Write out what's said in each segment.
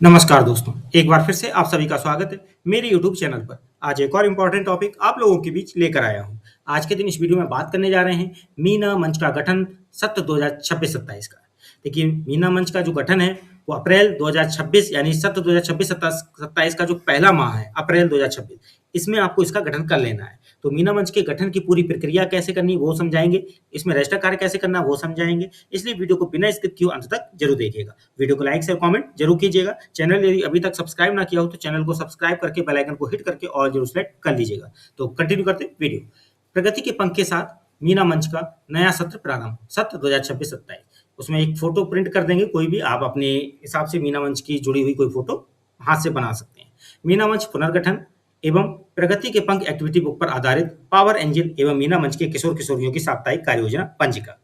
नमस्कार दोस्तों, एक बार फिर से आप सभी का स्वागत है मेरे यूट्यूब चैनल पर। आज एक और इम्पोर्टेंट टॉपिक आप लोगों के बीच लेकर आया हूँ। आज के दिन इस वीडियो में बात करने जा रहे हैं मीना मंच का गठन सत्र 2026-27 का। देखिए, मीना मंच का जो गठन है वो अप्रैल 2026 यानी सत्र 2026-27 का जो पहला माह है अप्रैल 2026, इसमें आपको इसका गठन कर लेना है। तो मीना मंच के गठन की पूरी प्रक्रिया कैसे करनी वो समझाएंगे, इसमें रजिस्टर कार्य कैसे करना वो समझाएंगे, इसलिए वीडियो को बिना स्किप किए अंत तक जरूर देखिएगा। वीडियो को लाइक शेयर कमेंट जरूर कीजिएगा। चैनल यदि अभी तक सब्सक्राइब ना किया हो तो चैनल को सब्सक्राइब करके बेल आइकन को हिट करके और जरूर सेलेक्ट कर लीजिएगा। तो कंटिन्यू करते हैं वीडियो। प्रगति के पंख के साथ मीना मंच का नया सत्र प्रारंभ, सत्र 2026-27। उसमें एक फोटो प्रिंट कर देंगे, कोई भी आप अपने हिसाब से मीना मंच की जुड़ी हुई कोई फोटो हाथ से बना सकते हैं। मीना मंच पुनर्गठन एवं प्रगति के पंख एक्टिविटी बुक पर आधारित पावर एंजल एवं मीना मंच के किशोर किशोरियों की साप्ताहिक कार्य योजना पंजिका।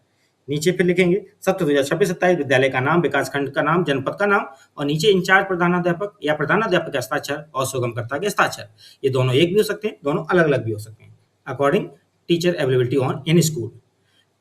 नीचे फिर लिखेंगे सत्र 2026-27, विद्यालय का नाम, विकासखंड का नाम, जनपद का नाम और नीचे इंचार्ज प्रधानाध्यापक या प्रधानाध्यापक के हस्ताक्षर और सुगमकर्ता के हस्ताक्षर। ये दोनों एक भी हो सकते हैं, दोनों अलग अलग भी हो सकते हैं, according teacher availability on in school.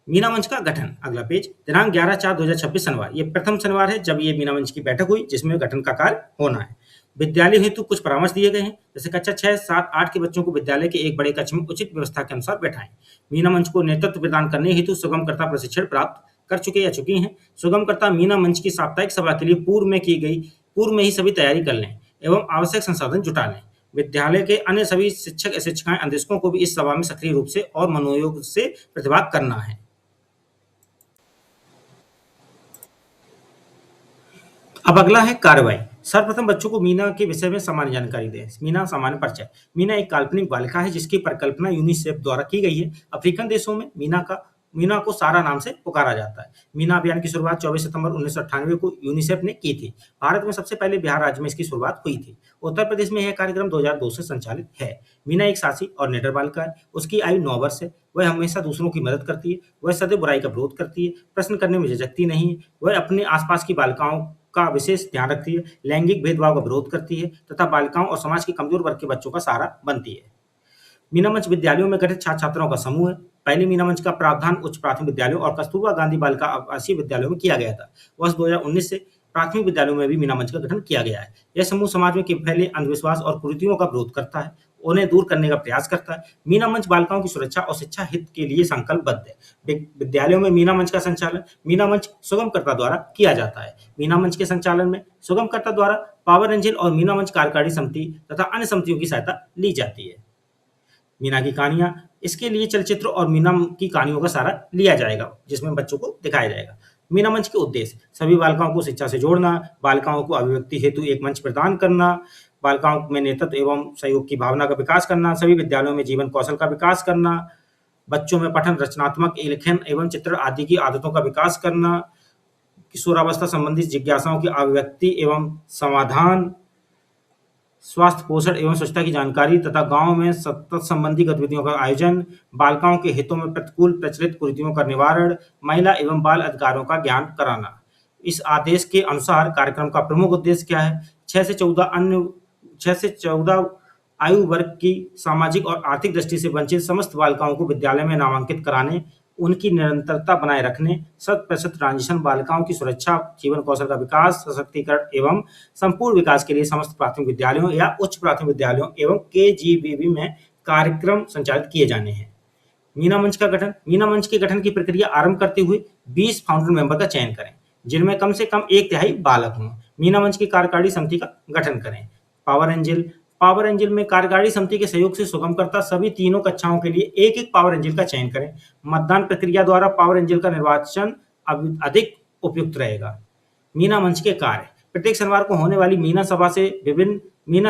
Meena मंच का गठन, अगला पेज, दिनांक 11/4/2026 शनिवार। ये प्रथम शनिवार है जब ये मीना मंच की बैठक हुई जिसमें गठन का कार्य होना है। विद्यालय हेतु कुछ परामर्श दिए गए हैं, जैसे कक्षा 6, 7, 8 के बच्चों को विद्यालय के एक बड़े कक्ष में उचित व्यवस्था के अनुसार बैठाएं। मीना मंच को नेतृत्व प्रदान करने हेतु सुगमकर्ता प्रशिक्षण प्राप्त कर चुके या चुकी हैं। सुगमकर्ता मीना मंच की साप्ताहिक सभा के लिए पूर्व में ही सभी तैयारी कर लें एवं आवश्यक संसाधन जुटा लें। विद्यालय के अन्य सभी शिक्षक शिक्षिकाएं अंदेशकों को भी इस सभा में सक्रिय रूप से और मनोयोग से प्रतिभाग करना है। अब अगला है कार्रवाई। सर्वप्रथम बच्चों को मीना के विषय में सामान्य जानकारी दें। मीना सामान्य परिचय। मीना एक काल्पनिक बालिका है जिसकी परिकल्पना यूनिसेफ द्वारा की गई है। अफ्रीकन देशों में मीना को सारा नाम से पुकारा जाता है। मीना अभियान की शुरुआत 24 सितंबर 1998 को यूनिसेफ ने की थी। भारत में सबसे पहले बिहार राज्य में इसकी शुरुआत हुई थी। उत्तर प्रदेश में यह कार्यक्रम 2002 से संचालित है। मीना एक साहसी और निडर बालिका है। उसकी आयु 9 वर्ष है। वह हमेशा दूसरों की मदद करती है। वह सदैव बुराई का विरोध करती है। प्रश्न करने में झिझकती नहीं है। वह अपने आसपास की बालिकाओं का विशेष ध्यान रखती है, लैंगिक भेदभाव का विरोध करती है तथा बालिकाओं और समाज के कमजोर वर्ग के बच्चों का सहारा बनती है। मीना मंच विद्यालयों में गठित छात्र छात्राओं का समूह है। पहले मीना मंच का प्रावधान उच्च प्राथमिक विद्यालयों और कस्तूरबा गांधी बालिका आवासीय विद्यालयों में किया गया था। वर्ष 2019 से प्राथमिक विद्यालयों में भी मीना मंच का गठन किया गया है। यह समूह समाज में फैले अंधविश्वास और कुरीतियों का विरोध करता है, उन्हें दूर करने का प्रयास करता है। मीना मंच बालिकाओं की सुरक्षा और शिक्षा हित के लिए संकल्पबद्ध है। विद्यालयों में मीना मंच का संचालन मीना मंच सुगमकर्ता द्वारा किया जाता है। मीना मंच के संचालन में सुगमकर्ता द्वारा पावर एंजल और मीना मंच कार्यकारिणी समिति तथा अन्य समितियों की सहायता ली जाती है। मीना की कहानियां, इसके लिए चलचित्र और मीना की कहानियों का सहारा लिया जाएगा जिसमें बच्चों को दिखाया जाएगा। मीना मंच के उद्देश्य, सभी बालिकाओं को शिक्षा से जोड़ना, बालिकाओं को अभिव्यक्ति हेतु एक मंच प्रदान करना, बालिकाओं में नेतृत्व एवं सहयोग की भावना का विकास करना, सभी विद्यालयों में जीवन कौशल का विकास करना, बच्चों में पठन, रचनात्मक लेखन एवं चित्र आदि की आदतों का विकास करना, किशोरावस्था संबंधित जिज्ञासाओं की अभिव्यक्ति एवं समाधान, स्वास्थ्य पोषण एवं स्वच्छता की जानकारी तथा गांव में सतत संबंधी गतिविधियों का आयोजन, बालिकाओं के हितों में प्रतिकूल प्रचलित कुरीतियों का निवारण, महिला एवं बाल अधिकारों का ज्ञान कराना। इस आदेश के अनुसार कार्यक्रम का प्रमुख उद्देश्य क्या है? 6 से 14 आयु वर्ग की सामाजिक और आर्थिक दृष्टि से वंचित समस्त बालिकाओं को विद्यालय में नामांकित कराने, उनकी निरंतरता बनाए रखने, 100% ट्रांजिशन बालिकाओं की सुरक्षा, जीवन कौशल का विकास, सशक्तिकरण एवं संपूर्ण विकास के लिए समस्त प्राथमिक विद्यालयों या उच्च प्राथमिक विद्यालयों एवं केजीबीवी में कार्यक्रम संचालित किए जाने हैं। मीना मंच का गठन, मीना मंच के गठन की प्रक्रिया आरंभ करते हुए 20 फाउंडर मेंबर का चयन करें जिनमें कम से कम 1/3 बालक हों। मीना मंच की कार्यकारिणी समिति का गठन करें। पावर एंजल में कार्यकारिणी समिति के सहयोग से सुगमकर्ता सभी तीनों कक्षाओं के लिए एक पावर एंजल का चयन करें। मतदान प्रक्रिया द्वारा पावर एंजल का निर्वाचन अधिक उपयुक्त रहेगा। मीना मंच के कार्य, प्रत्येक शनिवार को होने वाली मीना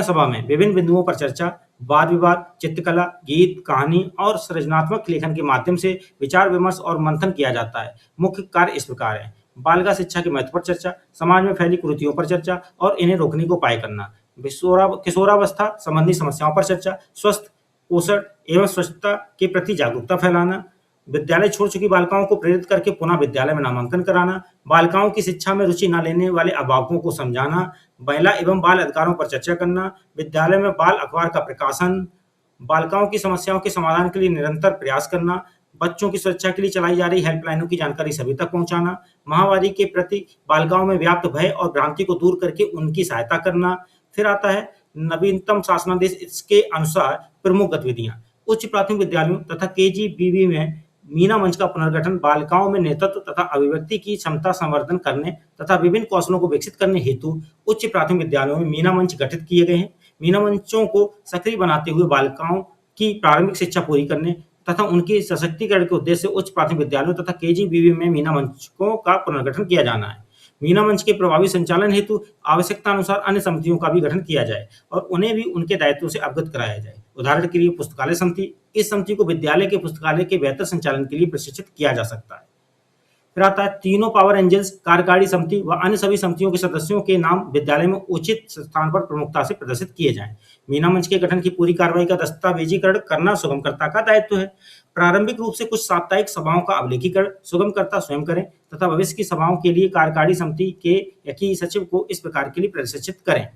सभा में विभिन्न बिंदुओं पर चर्चा, वाद विवाद, चित्रकला, गीत, कहानी और सृजनात्मक लेखन के माध्यम से विचार विमर्श और मंथन किया जाता है। मुख्य कार्य इस प्रकार है: बालिका शिक्षा के महत्व पर चर्चा, समाज में फैली कुरीतियों पर चर्चा और इन्हें रोकने के उपाय करना, किशोरावस्था संबंधी समस्याओं पर चर्चा, स्वस्थ पोषण एवं स्वच्छता के प्रति जागरूकता फैलाना, विद्यालय छोड़ चुकी बालिकाओं को प्रेरित करके पुनः विद्यालय में नामांकन कराना, बालिकाओं की शिक्षा में रुचि न लेने वाले अभिभावकों को समझाना, महिला एवं बाल अधिकारों पर चर्चा करना, विद्यालय में बाल अखबार का प्रकाशन, बालिकाओं की समस्याओं के समाधान के लिए निरंतर प्रयास करना, बच्चों की सुरक्षा के लिए चलाई जा रही हेल्पलाइनों की जानकारी सभी तक पहुंचाना, महामारी के प्रति बालिकाओं में व्याप्त भय और भ्रांति को दूर करके उनकी सहायता करना। फिर आता है नवीनतम शासनादेश, इसके अनुसार प्रमुख गतिविधियां उच्च प्राथमिक विद्यालयों तथा केजीबीवी में मीना मंच का पुनर्गठन बालिकाओं में नेतृत्व तथा अभिव्यक्ति की क्षमता संवर्धन करने तथा विभिन्न कौशलों को विकसित करने हेतु उच्च प्राथमिक विद्यालयों में मीना मंच गठित किए गए हैं। मीना मंचों को सक्रिय बनाते हुए बालिकाओं की प्रारंभिक शिक्षा पूरी करने तथा उनके सशक्तिकरण के उद्देश्य से उच्च प्राथमिक विद्यालयों तथा केजीबीवी में मीना मंचों का पुनर्गठन किया जाना है। मीना मंच के प्रभावी संचालन हेतु आवश्यकता अनुसार अन्य समितियों का भी गठन किया जाए और उन्हें भी उनके दायित्वों से अवगत कराया जाए। उदाहरण के लिए पुस्तकालय समिति, इस समिति को विद्यालय के पुस्तकालय के बेहतर संचालन के लिए प्रशिक्षित किया जा सकता है। फिर आता है तीनों पावर एंजल्स कार्यकारी समिति व अन्य सभी समितियों के सदस्यों के नाम विद्यालय में उचित स्थान पर प्रमुखता से प्रदर्शित किए जाएं। मीना मंच के गठन की पूरी कार्रवाई का दस्तावेजीकरण करना सुगमकर्ता का दायित्व है। प्रारंभिक रूप से कुछ साप्ताहिक सभाओं का अभिलेखीकरण सुगमकर्ता स्वयं करें तथा भविष्य की सभाओं के लिए कार्यकारी समिति के एक सचिव को इस प्रकार के लिए प्रशिक्षित करें।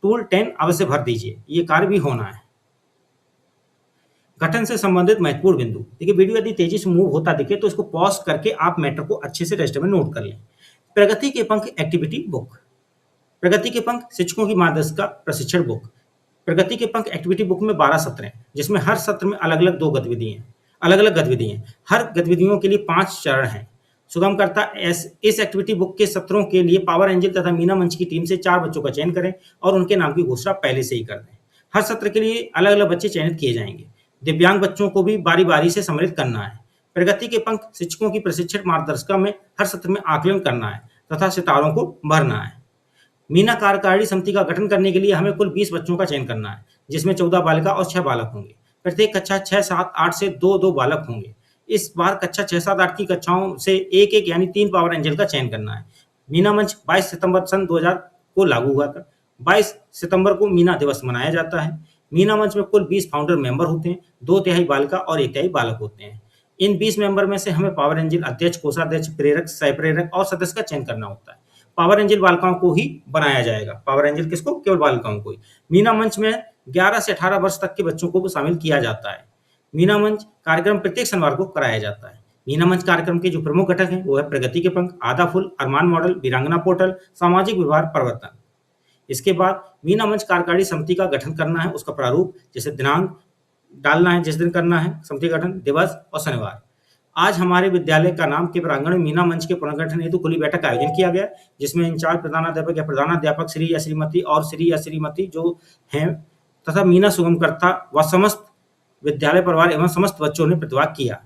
टूल 10 अवश्य भर दीजिए, ये कार्य भी होना है। गठन से संबंधित महत्वपूर्ण बिंदु, देखिए वीडियो यदि तेजी से मूव होता दिखे तो इसको पॉज करके आप मैटर को अच्छे से रजिस्टर में नोट कर लें। प्रगति के पंख एक्टिविटी बुक, प्रगति के पंख शिक्षकों की मार्गदर्शिका प्रशिक्षण बुक। प्रगति के पंख एक्टिविटी बुक में 12 सत्र हैं, जिसमें हर सत्र में अलग अलग गतिविधि हैं। हर गतिविधियों के लिए 5 चरण हैं। सुगमकर्ता इस एक्टिविटी बुक के सत्रों के लिए पावर एंजल तथा मीना मंच की टीम से 4 बच्चों का चयन करें और उनके नाम की घोषणा पहले से ही कर दें। हर सत्र के लिए अलग अलग बच्चे चयनित किए जाएंगे। दिव्यांग बच्चों को भी बारी बारी से सम्मिलित करना है। प्रगति के पंख शिक्षकों की प्रशिक्षण मार्गदर्शिका में हर सत्र में आकलन करना है तथा सितारों को भरना है। मीना कार्यकारिणी समिति का गठन करने के लिए हमें कुल 20 बच्चों का चयन करना है, जिसमें 14 बालिका और 6 बालक होंगे। प्रत्येक कक्षा 6, 7, 8 से 2-2 बालक होंगे। इस बार कक्षा 6, 7, 8 की कक्षाओं से एक यानी 3 पावर एंजल का चयन करना है। मीना मंच 22 सितंबर सन 2000 को लागू हुआ था। 22 सितंबर को मीना दिवस मनाया जाता है। मीना मंच में कुल 20 फाउंडर मेंबर होते हैं, 2 तिहाई बालिका और 1 तिहाई बालक होते हैं। इन 20 मेंबर में से हमें पावर एंजल अध्यक्ष, कोषाध्यक्ष, प्रेरक, सह प्रेरक और सदस्य का चयन करना होता है। पावर एंजल बालिकाओं को ही बनाया जाएगा। पावर एंजल किसको? केवल बालिकाओं को ही। मीना मंच में 11 से 18 वर्ष तक के बच्चों को भी शामिल किया जाता है। मीना मंच कार्यक्रम प्रत्येक शनिवार को कराया जाता है। मीना मंच कार्यक्रम के जो प्रमुख घटक हैं वो है प्रगति के पंख, आधा फूल, अरमान मॉडल, वीरांगना पोर्टल, सामाजिक व्यवहार परिवर्तन। इसके बाद मीना मंच कार्यकारिणी समिति का गठन करना है। उसका प्रारूप जैसे दिनांक डालना है, जिस दिन करना है समिति गठन, दिवस और शनिवार। आज हमारे विद्यालय का नाम के प्रांगण में मीना मंच के पुनर्गठन हेतु खुली बैठक का आयोजन किया गया, जिसमें इंचार्ज प्रधानाध्यापक या प्रधानाध्यापक श्री या श्रीमती और श्री या श्रीमती जो हैं तथा मीना सुगमकर्ता व समस्त विद्यालय परिवार एवं समस्त बच्चों ने प्रतिभाग किया।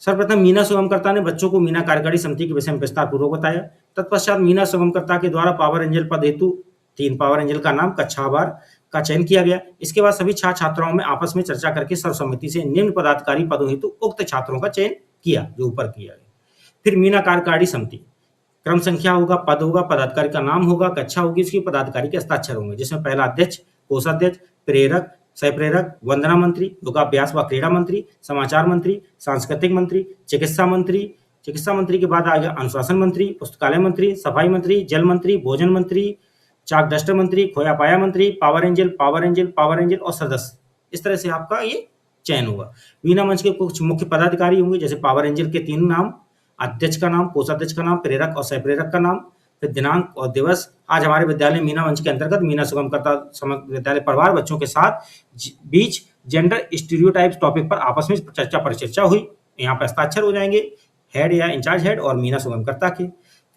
सर्वप्रथम मीना सुगमकर्ता ने बच्चों को मीना कार्यकारिणी समिति के विषय में विस्तार पूर्वक बताया। तत्पश्चात मीना सुगमकर्ता के द्वारा पावर एंजल पद हेतु 3 पावर एंजल का नाम कक्षावार का चयन किया गया। इसके बाद सभी छात्र छात्राओं में आपस में चर्चा करके सर्वसम्मति से निम्न पदाधिकारी पदों हेतु उक्त छात्रों का चयन किया, जो ऊपर किया गया। फिर मीना कार्यकारिणी समिति, क्रम संख्या होगा, पद होगा, पदाधिकारी का नाम होगा, कक्षा होगी, उसकी पदाधिकारी के हस्ताक्षर होंगे, जिसमें पहला अध्यक्ष, कोषाध्यक्ष, प्रेरक, सह प्रेरक, वंदना मंत्री, योगाभ्यास व क्रीड़ा मंत्री, समाचार मंत्री, सांस्कृतिक मंत्री, चिकित्सा मंत्री के बाद आ गया अनुशासन मंत्री, पुस्तकालय मंत्री, सफाई मंत्री, जल मंत्री, भोजन मंत्री, चाक डस्टर मंत्री, खोया पाया मंत्री, पावर एंजल और सदस्य। इस तरह से आपका ये चयन होगा। मीना मंच के कुछ मुख्य पदाधिकारी होंगे, जैसे पावर एंजल के 3 नाम, अध्यक्ष का नाम, कोषाध्यक्ष का नाम, प्रेरक और सह प्रेरक का नाम, फिर दिनांक और दिवस। आज हमारे विद्यालय मीना मंच के अंतर्गत मीना सुगमकर्ता समग्र विद्यालय परिवार बच्चों के साथ बीच जेंडर स्टीरियोटाइप्स टॉपिक पर आपस में परिचर्चा हुई। यहाँ पर हस्ताक्षर हो जाएंगे हेड या इंचार्ज हेड और मीना सुगमकर्ता के।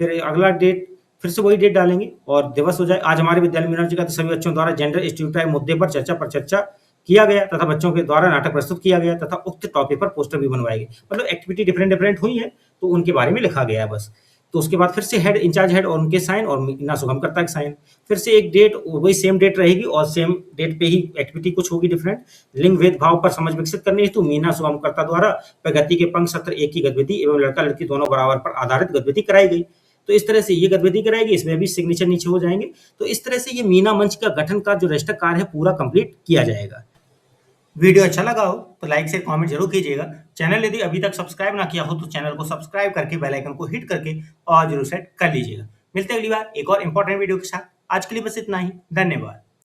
फिर अगला डेट फिर से वही डेट डालेंगे और दिवस हो जाए। आज हमारे विद्यालय मीना मंच के सभी बच्चों द्वारा जेंडर स्टीरियोटाइप मुद्दे पर चर्चा किया गया तथा बच्चों के द्वारा नाटक प्रस्तुत किया गया तथा उक्त टॉपिक पर पोस्टर भी बनवाए गए। मतलब एक्टिविटी डिफरेंट हुई है तो उनके बारे में लिखा गया है बस। तो उसके बाद फिर से हेड, इंचार्ज हेड और उनके साइन और मीना सुगमकर्ता के साइन। फिर से एक डेट वही सेम डेट रहेगी और सेम डेट पे ही एक्टिविटी कुछ होगी डिफरेंट। लिंग भेदभाव पर समझ विकसित करने हेतु मीना सुगमकर्ता द्वारा प्रगति के पंख सत्र 1 की गतिविधि एवं लड़का लड़की दोनों बराबर पर आधारित गतिविधि कराई गई। तो इस तरह से ये गतिविधि कराएगी, इसमें भी सिग्नेचर नीचे हो जाएंगे। तो इस तरह से ये मीना मंच का गठन का जो रजिस्टर कार्य है पूरा कंप्लीट किया जाएगा। वीडियो अच्छा लगा हो तो लाइक से कमेंट जरूर कीजिएगा। चैनल यदि अभी तक सब्सक्राइब ना किया हो तो चैनल को सब्सक्राइब करके बेल आइकन को हिट करके और जरूर सेट कर लीजिएगा। मिलते हैं अगली बार एक और इंपॉर्टेंट वीडियो के साथ। आज के लिए बस इतना ही। धन्यवाद।